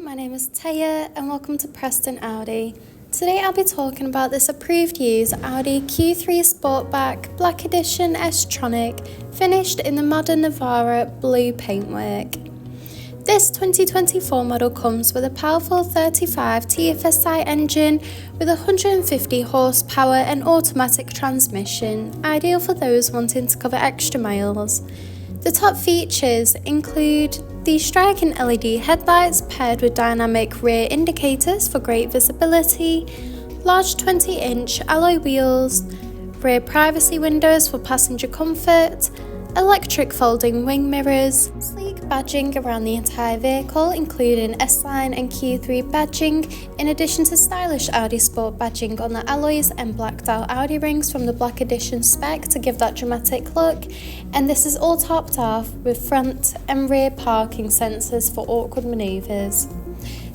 my name is Taya and welcome to Preston Audi. Today I'll be talking about this approved used Audi Q3 Sportback Black Edition S-Tronic finished in the modern Navarra Blue paintwork. This 2024 model comes with a powerful 35 TFSI engine with 150 horsepower and automatic transmission, ideal for those wanting to cover extra miles. The top features include the striking LED headlights paired with dynamic rear indicators for great visibility, large 20-inch alloy wheels, rear privacy windows for passenger comfort, electric folding wing mirrors, sleek badging around the entire vehicle including S-Line and Q3 badging, in addition to stylish Audi Sport badging on the alloys and blacked out Audi rings from the Black Edition spec to give that dramatic look, and this is all topped off with front and rear parking sensors for awkward manoeuvres.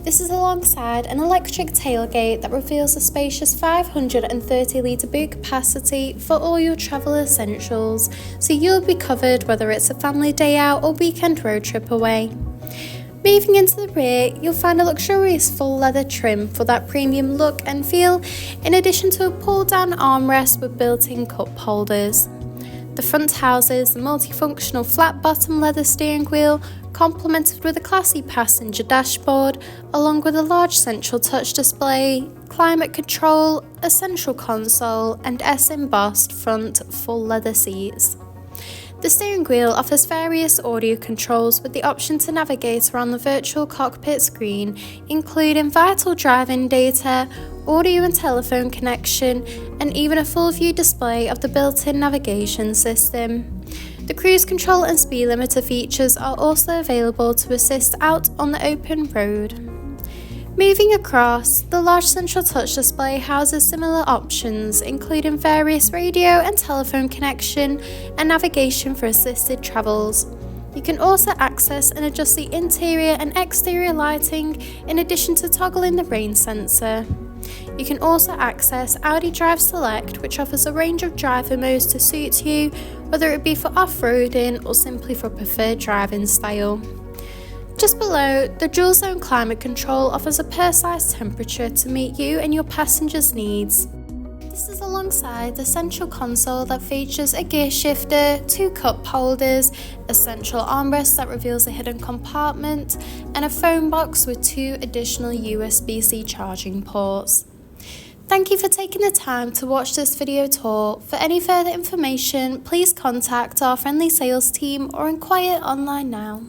This is alongside an electric tailgate that reveals a spacious 530 litre boot capacity for all your travel essentials, so you'll be covered whether it's a family day out or weekend road trip away. Moving into the rear, you'll find a luxurious full leather trim for that premium look and feel, in addition to a pull-down armrest with built-in cup holders. The front houses the multifunctional flat-bottom leather steering wheel, complemented with a classy passenger dashboard, along with a large central touch display, climate control, a central console, and S-embossed front full leather seats. The steering wheel offers various audio controls with the option to navigate around the virtual cockpit screen, including vital driving data, audio and telephone connection, and even a full view display of the built-in navigation system. The cruise control and speed limiter features are also available to assist out on the open road. Moving across, the large central touch display houses similar options, including various radio and telephone connection and navigation for assisted travels. You can also access and adjust the interior and exterior lighting, in addition to toggling the rain sensor. You can also access Audi Drive Select, which offers a range of driver modes to suit you, whether it be for off-roading or simply for preferred driving style. Just below, the dual zone climate control offers a precise temperature to meet you and your passengers' needs. This is alongside the central console that features a gear shifter, 2 cup holders, a central armrest that reveals a hidden compartment, and a phone box with 2 additional USB-C charging ports. Thank you for taking the time to watch this video tour. For any further information, please contact our friendly sales team or inquire online now.